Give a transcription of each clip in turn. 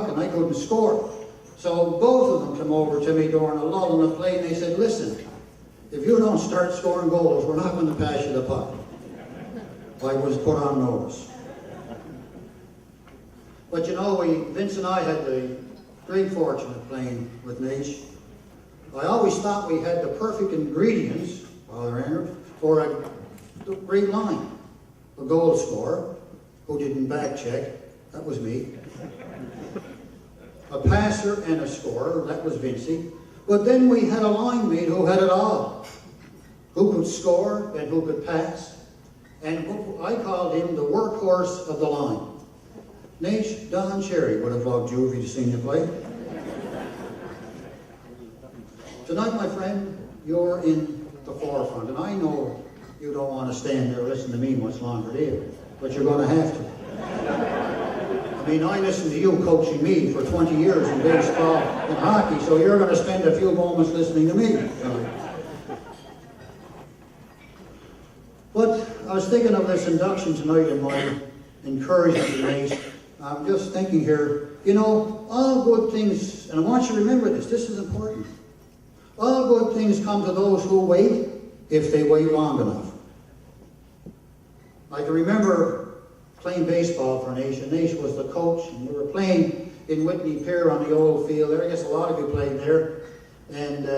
and I couldn't score. So both of them came over to me during a lull in the play, and they said, listen, if you don't start scoring goals, we're not going to pass you the puck. I was put on notice. But you know, Vince and I had the great fortune of playing with Naish. I always thought we had the perfect ingredients, Father Andrew, for a great line. A goal scorer, who didn't back check, that was me. A passer and a scorer, that was Vincey. But then we had a line mate who had it all. Who could score and who could pass. And I called him the workhorse of the line. Naish, Don Cherry would have loved you if he'd seen you play. Tonight, my friend, you're in the forefront, and I know you don't want to stand there and listen to me much longer, do you? But you're going to have to. I mean, I listened to you coaching me for 20 years in baseball and hockey, so you're going to spend a few moments listening to me tonight. But I was thinking of this induction tonight and my encouragement to Naish. I'm just thinking here, you know, all good things, and I want you to remember this is important. All good things come to those who wait, if they wait long enough. I can remember playing baseball for Naish, and Naish was the coach, and we were playing in Whitney Pier on the old field there. I guess a lot of you played there. And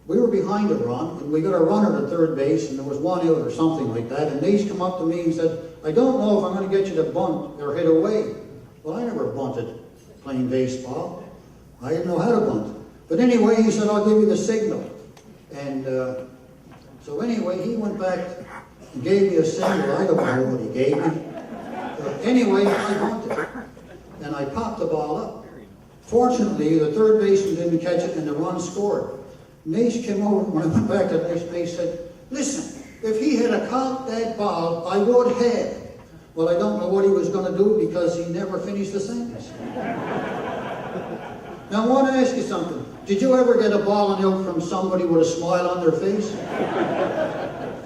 we were behind a run, and we got a runner at third base, and there was 1 out or something like that. And Naish come up to me and said, I don't know if I'm going to get you to bunt or hit away. Well, I never bunted playing baseball. I didn't know how to bunt. But anyway, he said, I'll give you the signal. And so anyway, he went back and gave me a signal. I don't know what he gave me. But anyway, I bunted. And I popped the ball up. Fortunately, the third baseman didn't catch it, and the run scored. Naish came over, when I went back to Naish, Naish said, listen, if he had caught that ball, I would have. Well, I don't know what he was going to do because he never finished the sentence. Now, I want to ask you something. Did you ever get a ball and out from somebody with a smile on their face?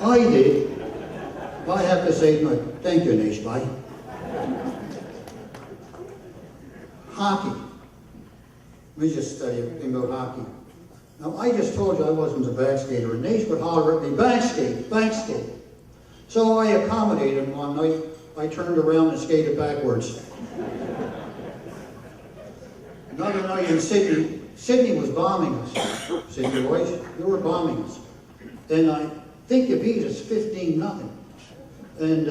I did. I have to say, no, thank you, Naish, bye. Hockey. Let me just tell you a thing about hockey. Now, I just told you I wasn't a back skater, and Naish would holler at me, back skate, back skate. So I accommodated him one night. I turned around and skated backwards. Another night in Sydney, Sydney was bombing us. Sydney boys, you were bombing us. And I think you beat us 15-0. And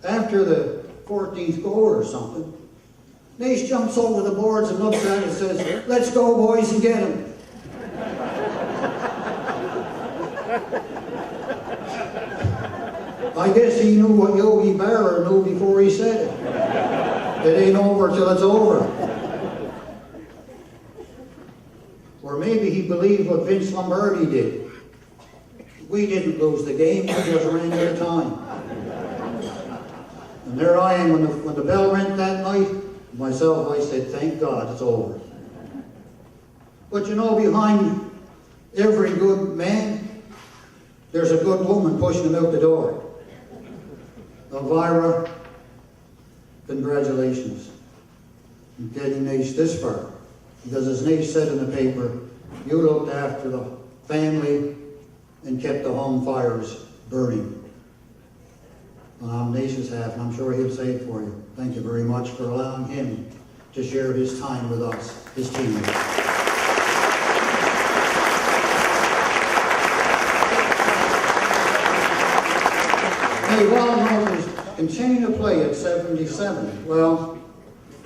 after the 14th goal or something, Naish jumps over the boards and looks at it and says, let's go, boys, and get him. I guess he knew what Yogi Berra knew before he said it. It ain't over till it's over. Or maybe he believed what Vince Lombardi did. We didn't lose the game, we just ran out of time. And there I am when the bell rang that night. Myself, I said, thank God it's over. But you know, behind every good man, there's a good woman pushing him out the door. Elvira, congratulations on getting Naish this far. Because as Naish said in the paper, you looked after the family and kept the home fires burning. On Naish's half, and I'm sure he'll say it for you. Thank you very much for allowing him to share his time with us, his teammates. Hey, Walden is continuing to play at 77. Well,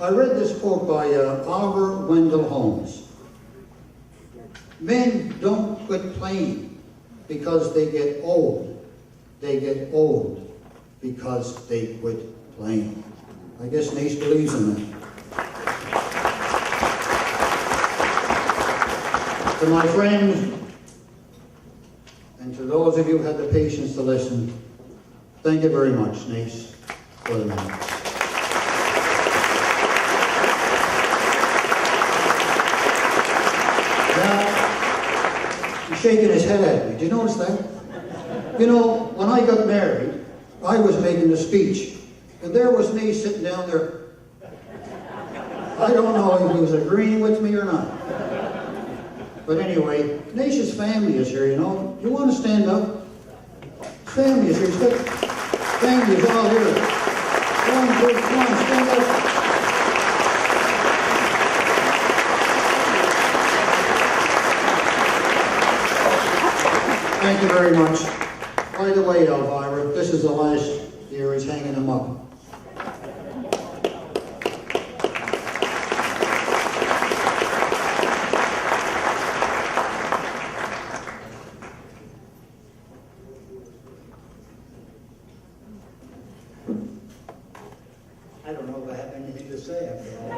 I read this quote by Oliver Wendell Holmes. Men don't quit playing because they get old. They get old because they quit playing. I guess Naish believes in that. To my friends, and to those of you who had the patience to listen, thank you very much, Naish, for the moment. Now, he's shaking his head at me. Do you notice that? You know, when I got married, I was making the speech, and there was me sitting down there. I don't know if he was agreeing with me or not. But anyway, Naish's family is here, you know. You want to stand up? Family is here. Family is all here. Come on, stand up. Thank you very much. By the way, Elvira, this is the last year he's hanging them up. I don't know if I have anything to say after all.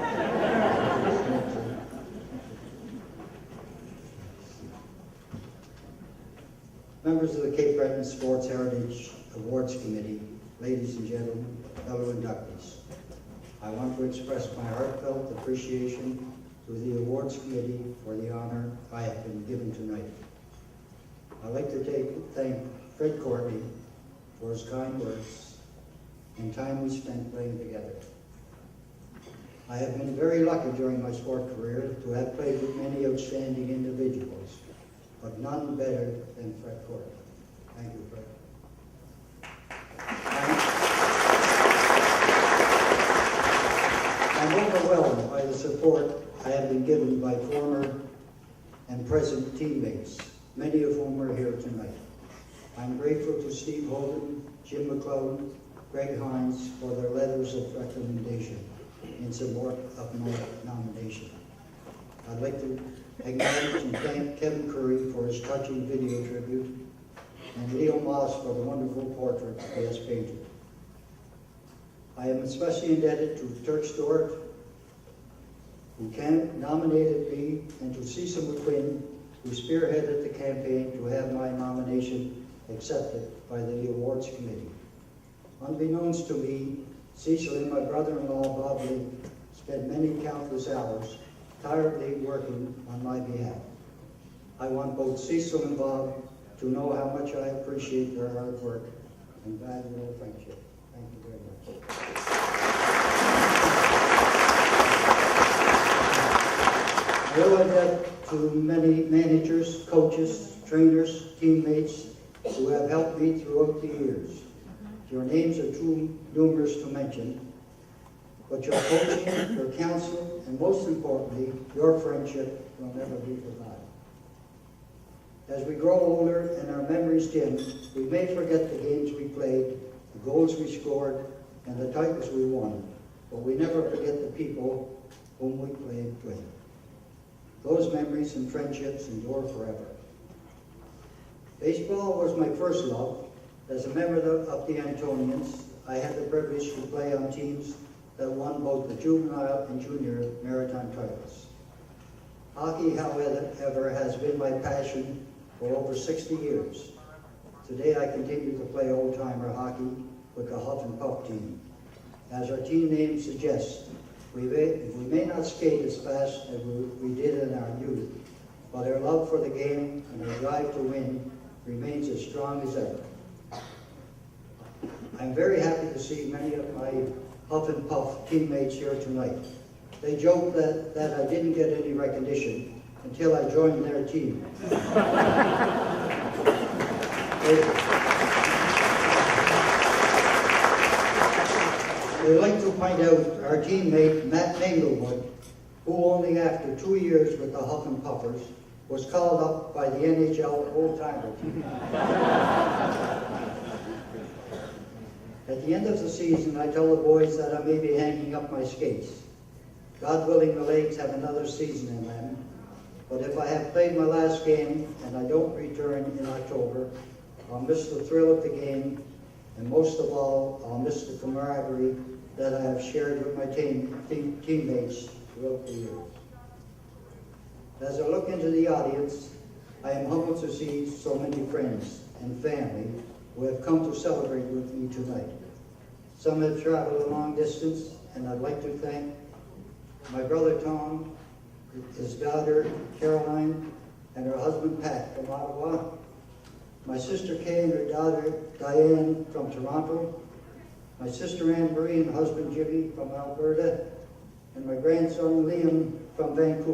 Members of the Cape Breton Sports Heritage Awards Committee, ladies and gentlemen, fellow inductees, I want to express my heartfelt appreciation to the Awards Committee for the honor I have been given tonight. I'd like to thank Fred Courtney for his kind words and time we spent playing together. I have been very lucky during my sport career to have played with many outstanding individuals, but none better than Fred Courtney. Thank you, Fred. I'm overwhelmed by the support I have been given by former and present teammates, many of whom are here tonight. I'm grateful to Steve Holden, Jim McClellan, Greg Hines for their letters of recommendation in support of my nomination. I'd like to acknowledge and thank Kevin Curry for his touching video tribute, and Leo Moss for the wonderful portrait he has painted. I am especially indebted to Turk Stewart, who nominated me, and to Cecil McQuinn, who spearheaded the campaign to have my nomination accepted by the awards committee. Unbeknownst to me, Cecil and my brother-in-law, Bob Lee, spent many countless hours tirelessly working on my behalf. I want both Cecil and Bob to know how much I appreciate their hard work and valuable friendship. Thank you very much. I owe a debt to many managers, coaches, trainers, teammates who have helped me throughout the years. Your names are too numerous to mention, but your coaching, your counsel, and most importantly, your friendship will never be forgotten. As we grow older and our memories dim, we may forget the games we played, the goals we scored, and the titles we won, but we never forget the people whom we played with. Those memories and friendships endure forever. Baseball was my first love. As a member of the Antonians, I had the privilege to play on teams that won both the juvenile and junior maritime titles. Hockey, however, has been my passion for over 60 years. Today I continue to play old-timer hockey with the Huff and Puff team. As our team name suggests, we may not skate as fast as we did in our youth, but our love for the game and our drive to win remains as strong as ever. I'm very happy to see many of my Huff and Puff teammates here tonight. They joke that I didn't get any recognition until I joined their team. We'd like to point out our teammate, Matt Manglewood, who only after 2 years with the Huff and Puffers was called up by the NHL old-timer team. At the end of the season, I tell the boys that I may be hanging up my skates. God willing, the Lakes have another season in them. But if I have played my last game and I don't return in October, I'll miss the thrill of the game, and most of all, I'll miss the camaraderie that I have shared with my teammates throughout the years. As I look into the audience, I am humbled to see so many friends and family who have come to celebrate with me tonight. Some have traveled a long distance, and I'd like to thank my brother Tom, his daughter Caroline, and her husband Pat from Ottawa, my sister Kay and her daughter Diane from Toronto, my sister Anne Marie and husband Jimmy from Alberta, and my grandson Liam from Vancouver.